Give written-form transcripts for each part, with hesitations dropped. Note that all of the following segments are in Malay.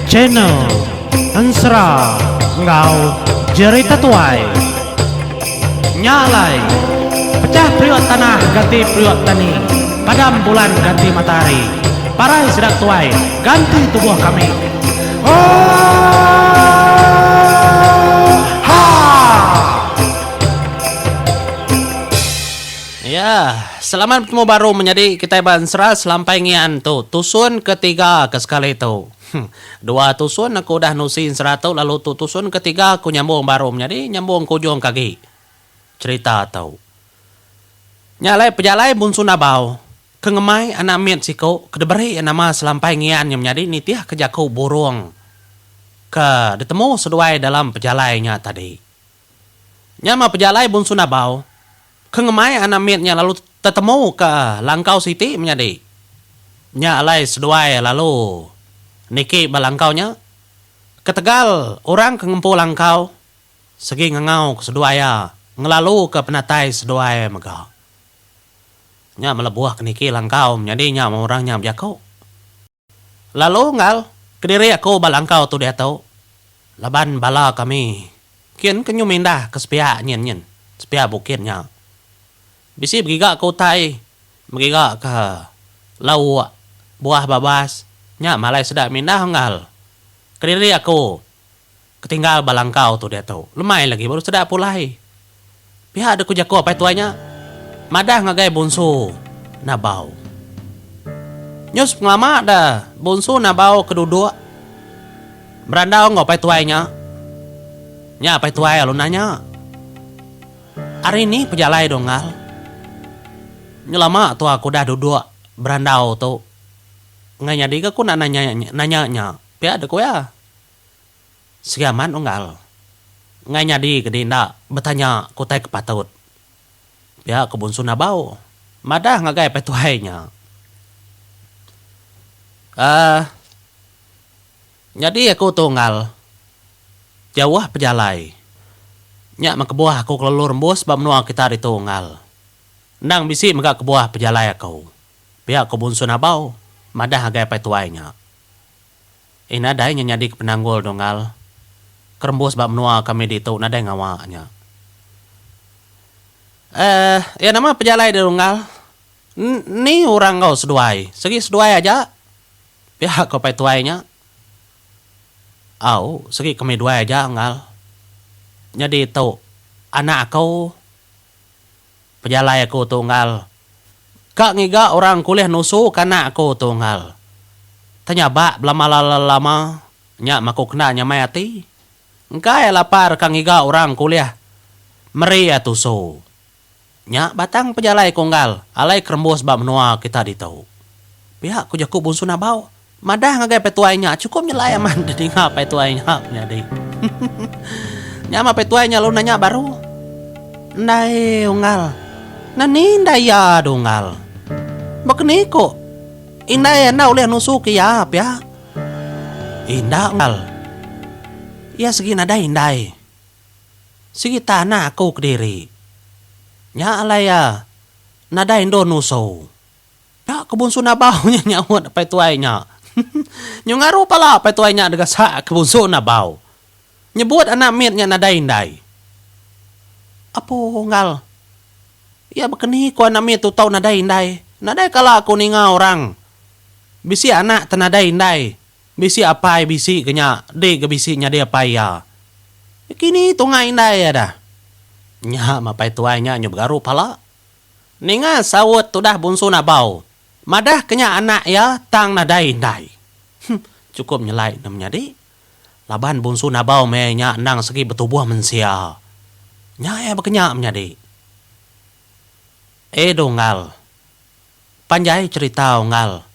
Channel Ansra Ngau Jerita Tuai Nyalai Pecah priok tanah ganti priok tani, padam bulan ganti matahari, parai sedang tuai ganti tubuh kami. Ya, selamat bertemu baru menjadi kita Bansra selampai ngian tu tusun ketiga ke sekali tu. Dua tusun aku dah nusin 100, lalu tu tusun ketiga aku nyambung baru menjadi nyambung kujung kaki. Cerita tau. Nyalai pejalai bunsu nabau. Kengemai anak miet siko kedeberi nama selampai ngian yang menjadi nitiah kejaku burung. Ke ditemu seduai dalam pejalainya tadi. Nyama pejalai bunsu nabau. Kengemai anak mietnya lalu tetemu ke langkau siti menjadi. Nyalai seduai lalu niki balangkaunya. Ketegal orang kengempul langkau. Segi ngengau ke seduaya. Ngelalu ke penatai seduai megah. Nya melebuah ke niki langkau menjadi nya orangnya berjakau. Lalu ngal kediri aku balangkau tu dia tahu. Laban bala kami. Kian kenyumindah ke sepia nyen. Sepia bukitnya. Bisi begiga aku tai. Begiga ke lau buah babas. Nya malai sedap mindah ngal. Kediri aku ketinggal balangkau tu dia tahu. Lemai lagi baru sedap pulai. Pihak ada kujaku apa tuanya. Madah ngagai bunsu nabau. Nyus penglama dah bunsu nabau kedua. Berandau ngapai tuainya. Nya apa tuai alun nanya. Hari ini pejalai dongal. Nyelama tu aku dah duduk berandau tu. Ngai nyadi ke aku nak nanya. Pihak ada ku ya. Segaman unggal. Ngai nyadi ke dinda bertanya kutai kepatut. Ya kebun sunabau. Madah ngagai petuainya. Jadi aku tunggal. Jauh pejalai. Nyak makebuah aku kelelur rembus bab menua kita ditunggal. Nang bisi mega kebuah pejalai aku. Pihak kebun sunabau. Madah ngagai petuainya. Inadai nyadi ke penanggul dongal. Kerembus bab menua kami ditu nadai ngawaknya. Ya nama pejalai di runggal. Ni orang kau seduai. Segi seduai aja. Pihak kau pai tuainya. Au, segi kami dua aja ngal. Jadi tu anak kau pejalai aku tunggal. Kak ngiga orang kuliah nusu kana aku tunggal. Tanya bak lama nya maku kena nya mayati. Engkai lapar kang ngiga orang kuliah. Meri atuso. Nya batang pejalai konggal. Alai kerembus bab menua kita ditau. Pihak ku jaku bunsu nabau. Madah ngagai petuainya. Cukup nyelai aman. Jadi ngap petuainya. Nyadi. Nya petuainya lu nanya baru. Ndai unggal. Nani ndai ya dunggal. Bakni ko. Indai na ulih nusuk ya ya. Indah unggal. Ya segi nadai indai. Segi tanah aku kediri. Nya alaya nada Indo nuso. Ya kebun sunabau nya nyawat apa tuainya. Nyungaru pala apa tuainya dekat sa kebun sunabau. Nyebut anak mitnya nada indai. Apo ngal. Ya bekeni ku anak mit tu tau nada indai. Nada kala aku ninga orang. Bisi anak tenada indai. Bisi apai bisi kenya de ke bisinya dia apai ya. Kini tunga indai ya dah. Nya mapai tuainya nyob garu pala. Ninga sawut tu dah bunsu nabau. Madah kenya anak ya tang nadai indai. Cukup nyelai namanya di. Laban bunsu nabau me nya nang segi betubuh mensia. Nya ya bekenya menjadi. Dongal. Panjai cerita ngal.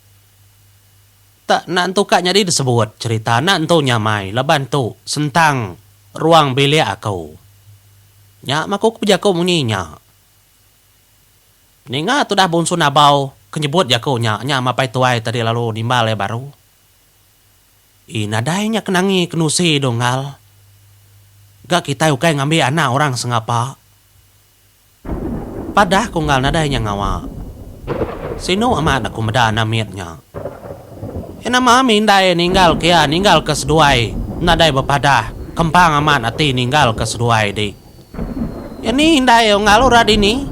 Tak nak tu kak nyadi disebut cerita nak tu nyamai laban tu sentang ruang bilik aku. Nya makuk jago muninya. Ninga tu dah bunsu nabau kenyebut jago nya mapai tuai tadi lalu nimbal ya baru. Nadainya kenangi kenusi dongal. Gak kita ukai ngambil anak orang sengapa. Padah konggal nadainya ngawa. Sino aman aku medana mietnya. Nama mindai ninggal kia ninggal keseduai. Nadai bepadah kempang aman ati ninggal keseduai di. Ini indai ngal urad ini.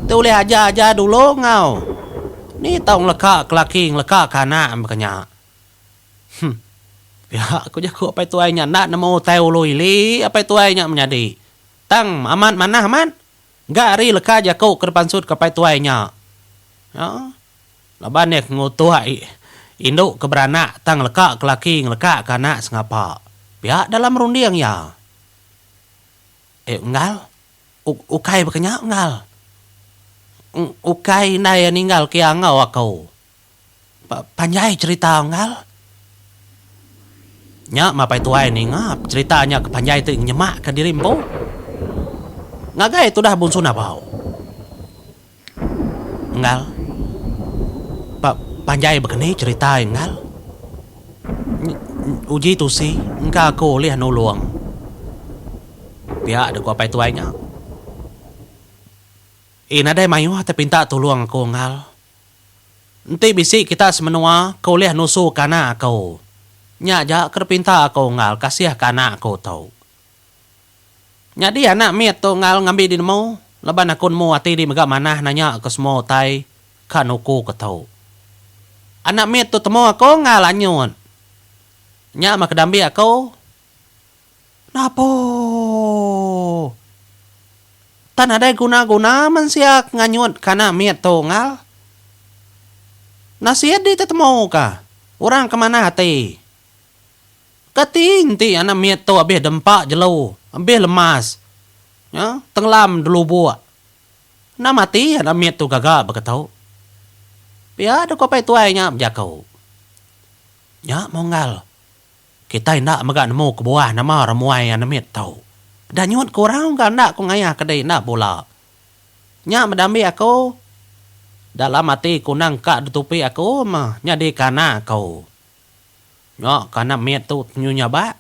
Tule aja dulu ngau. Ni tong leka kelaking leka kana makanya. Ya aku jago apa itu ainya nak namo teu loili apa itu ainya menjadi. Tang aman mana aman? Gari leka jago ke depan sud ke apa itu ainya. Ya. Laban nek ngutuai. Induk keberana tang leka kelaking leka kana sengapa. Pihak dalam rundiang ya. Ngal. Ukai bakanya ngal. Ukai naya ninggal kia ngau aku. Panjai cerita ngal. Nya mapai tuai ni ngap ceritanya ke panjai tu nyemak ke dirimpo. Ngagai tu dah bunsu nabau. Ngal. Panjai begini cerita ngal. Uji tu si engkau aku lihat nuluang. Pihak ada ku apa itu ainya. Ina dai mayu hati pinta tuluang aku ngal. Nanti bisi kita semenua kau lihat nusu kana aku. Nya ja kerpinta aku ngal kasih kana aku tau. Nya dia anak miet tu ngal ngambil di nemu. Leban akun mu ati di megak manah nanya ke semua tai kanuku ke tau. Anak miet tu temu aku ngal anyun. Nya mak kedambi aku. Napo? Tan ada guna-guna man siak nganyut kana miet tu ngal. Nasihat di tetemu ka. Orang kemana hati? Katinti anak miet tu abih dempak jelo, abih lemas. Ya, tenggelam dulu buat. Na mati anak miet tu gagak berkatau. Pia ada kopai tuainya berjakau. Ya, mongal. Kita nak megak nemu ke bawah nama ramuai anak miet tau. Dan nyut kurang kan nak ku ngayah kedai nak bola. Nya mendambi aku. Dalam hati ku nangkak dutupi aku mah nyadi kana kau. Nya kana miet tu nyunya ba.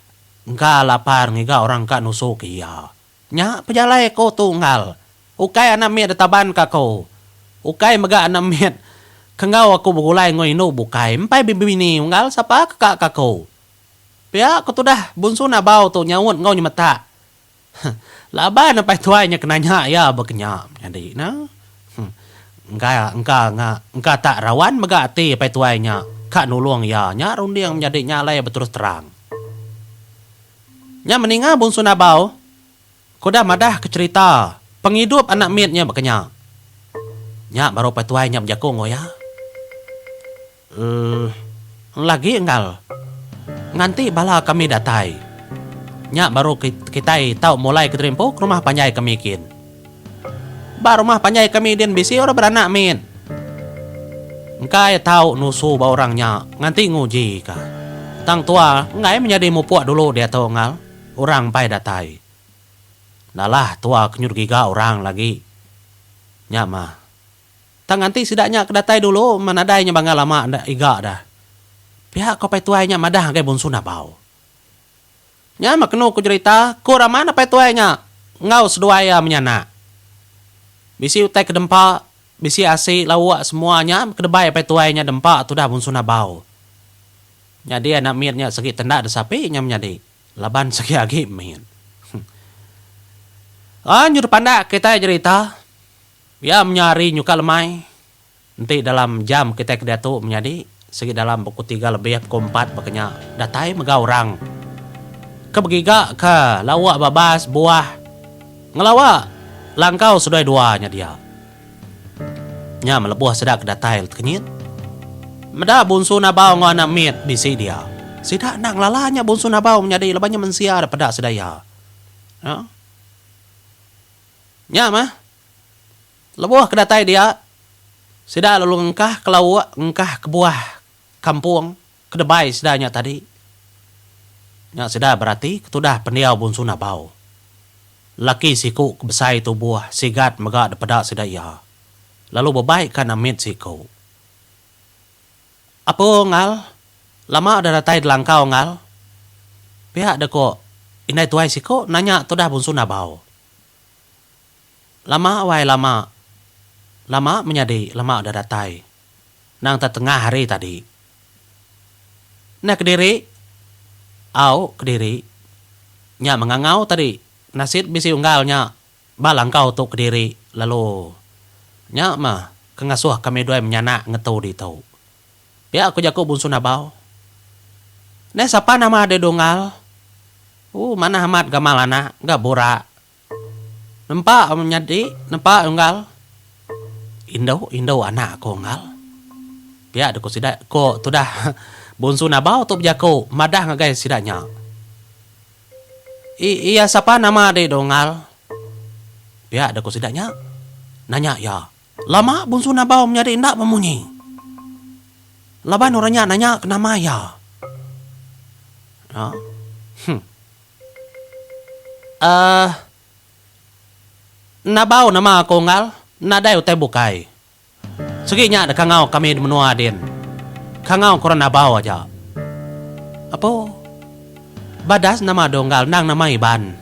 Engka lapar ngiga orang ka nusuk iya. Nya pejalai ko tu ngal. Ukai anak miet taban ka kau. Ukai megak anak miet. Kengau aku begulai ngoi no bukai. Empai bibini ngal sapa kakak kau. Pia aku tu dah bunsu na bau tu nyawut ngau nyemata. Laba na pai tuainya kenanya ya bekenya. Jadi na. Engka tak rawan mega ati pai tuainya. Kak nuluang ya nya rundiang menjadi nyalai beterus terang. Nya meninga bunsu na bau. Kuda madah ke cerita penghidup anak mietnya bekenya. Nya baru pai tuainya berjakung ya. Lagi engal. Nganti bala kami datai. Nya baru kita tahu mulai ke Trimpo ke rumah panjai kami kin. Baru rumah panjai kami din bisi orang beranak min. Engkai tahu nusu ba orangnya nganti nguji ka. Tang tua ngai menjadi mupuak dulu dia tahu ngal. Orang pai datai. Nalah tua kenyur giga orang lagi. Nya mah. Tang nganti sidaknya kedatai dulu menadainya bangga lama ada iga dah. Pihak kau pai tuainya madah kayak bunsu nabau. Nya mak kenu ku cerita, kurang mana pai tuainya. Ngau seduaya menyana. Bisi utai ke dempa, bisi asi lawak semuanya kedebai pai tuainya dempa tu dah bunsu nabau. Nya dia nak mietnya segi tendak ada sapi nya menjadi. Laban segi agi min. Nyur pandak kita cerita. Ya menyari nyuka lemai. Nanti dalam jam kita ke datu menjadi segi dalam pukul 3 lebih pukul 4 makanya datai mega orang. Kebegiga ke lawak babas buah. Ngelawak langkau sudah duanya dia. Nya melebuh sedak ke datai kenyit. Meda bunsu nabau ngana mit bisi dia. Sidak nak lalanya bunsu nabau menjadi lebahnya mensia daripada sedaya. Ya. Nya mah. Lebuh ke datai dia. Sidak lalu engkah ke lawak engkah ke buah kampung kedebai sedanya tadi. Nya sudah berarti ketudah pendiau bunsu nabau. Laki siku kebesai tu buah sigat megak daripada sedaya. Lalu bebaik kan amit siku. Apa ngal? Lama ada datai delangkau ngal? Pihak deko inai tuai siku nanya tu dah bunsu nabau. Lama awai lama. Lama menyadi, lama udah datai. Nang tengah hari tadi. Nah Kediri. Au Kediri. Nya mengangau tadi. Nasid bisi unggalnya. Balang kau tu Kediri. Lalu. Nya mah. Kengasuh kami dua menyanak ngetau di tau. Pia aku jago bunsu nabau. Nah siapa nama ade dongal? Mana hamat gamal anak. Gak borak. Nampak menyadi. Nampak unggal. Indo anak aku unggal. Pia ada ko sidak. Ko tu dah. Bunsu nabau tu berjago. Madah ngagai sidaknya. Iya siapa nama ade dongal? Pia ada ko sidaknya. Nanya ya. Lama bunsu nabau menyadi indak memunyi. Laban orangnya nanya ke nama ya. Nabau nama aku ngal. Nadai utai bukai. Seginya ada kangau kami di menua din. Kangau korang nabau aja. Apa? Badas nama donggal nang nama iban.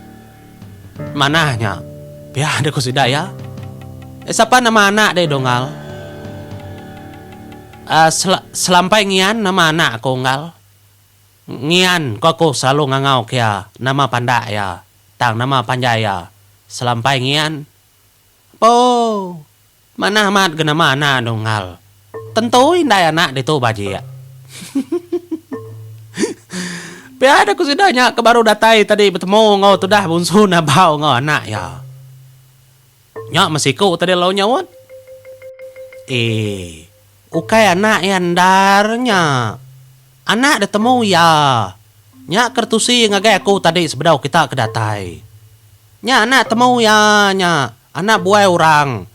Manahnya? Biar ada kusidak ya. Siapa nama anak deh dongal? Selampai ngian nama anak aku ngal. Ngian kok aku selalu ngangau kia nama pandak ya. Tang nama panjai ya. Selampai ngian. Oh, mana amat ke nama anak dongal? Tentu indai anak itu baji ya. Biar ada kusidanya ke baru datai tadi bertemu ngau tu dah bunsu nabau ngau anak ya. Nyak masih kau tadi lau nyawat. Ukai anak yang darnya. Anak dah temu ya. Nyak kertusi ngagai aku tadi sebedau kita kedatai. Nyak anak temu ya nyak. Anak buai orang.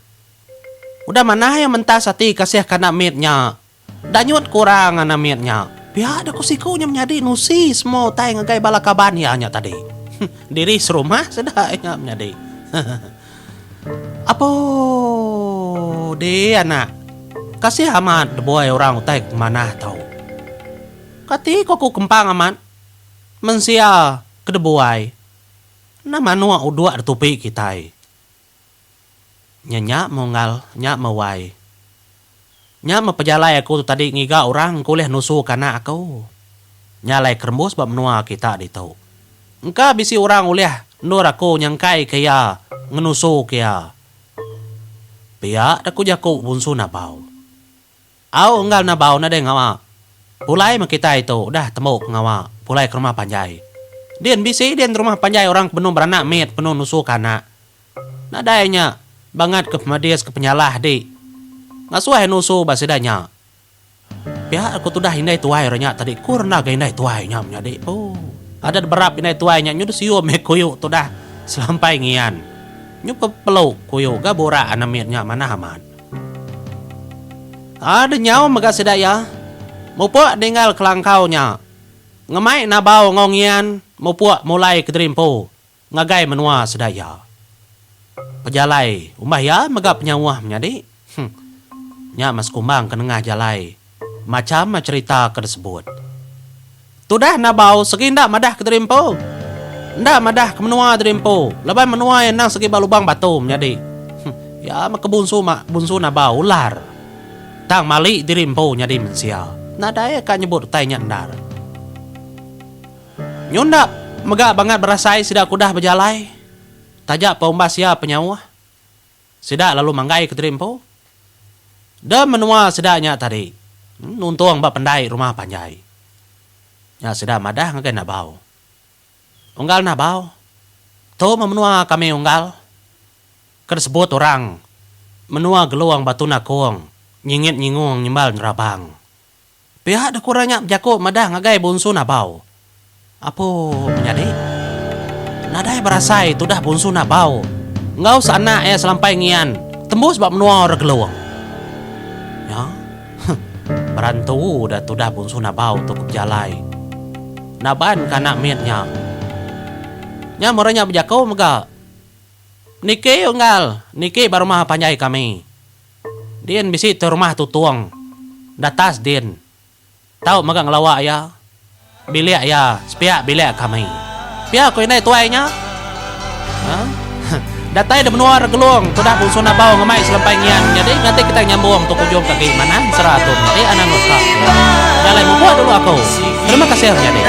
Udah mana yang mentas hati kasih kanak mitnya. Danyut kurang anak mitnya. Biar ada kusikunya menjadi nusi semua tay ngagai balakaban ya nyak tadi. Diri serumah sedaknya menjadi. Apa dia anak kasih amat boy orang utai mana tahu kati kok ku kempang amat mensia kedebuai nama nuak udua tupi kita nyak mongal nyak mawai nyak mepejalai aku tu tadi ngiga orang kuliah nusu kana aku nyalai kerembus bab menua kita di tau engka bisi orang uliah nur aku nyangkai kaya ngenusu kaya pia aku jago bunsu nabau. Au enggal nabau na de ngawa. Pulai makita itu udah temu ngawa. Pulai ke rumah panjai. Dian bisi dian rumah panjai orang penuh beranak mit penuh nusu kana. Nadainya banget ke pemadias ke penyalah di. Ngasuai nusu basidanya. Pia aku tuh dah hindai tuai ranya tadi kurna ga hindai tuai nyamnya di. Oh, ada berap hindai tuainya nyudu siu mekuyu tuh dah selampai ngian. Nyup peluk kuyo ga bora anamirnya mana aman. Ada nyawa mega sedaya. Mupuk tinggal kelangkaunya. Ngemai nabau ngongian. Mupuk mulai kedrimpo. Ngagai menua sedaya. Pejalai. Umbah ya mega penyawah menjadi. Nya mas kumbang kenengah jalai. Macam cerita tersebut. Tudah nabau segindak madah kedrimpo. Nda madah ke menua drimpo. Lebai menua yang nang segi balubang batu menjadi. Ya mak bunsu nabau ular. Tang mali dirimpo nyadi mensia. Nadaya kan nyebut tanya ndar. Nyunda megak banget berasai sidak kudah berjalai. Tajak paumbas ya penyawah. Sidak lalu manggai ke drimpo. Da menua sidaknya tadi. Nuntuang bak pendai rumah panjai. Ya sidak madah ngagai nabau. Unggal nabau. Tu memenua kami unggal. Kersebut orang. Menua geluang batu nakong. Nyingit nyingung nyembal nerabang. Pihak ada kurangnya jago madah ngagai bunsu nabau. Apa menjadi? Nadai berasai tu dah bunsu nabau. Ngau sana selampai ngian. Tembus bak menua orang geluang. Ya. Berantu tu dah bunsu nabau tu kejalai. Naban kanak mitnya. Nya moranya berjakau mega. Niki unggal. Niki baru rumah panjai kami. Dian bisi tu rumah tutuang. Datas din. Tahu mega ngelawak ya. Bilik ya. Sepiak bilik kami. Pia ko inay tuway nya. Datay da menua regelong, tudah pun sona bawa ngamai selampay ngian. Jadi nanti kita nyambung untuk ujung kaki mana 100. Jadi anak nukak. Dalai membuat dulu aku. Terima kasih jadi.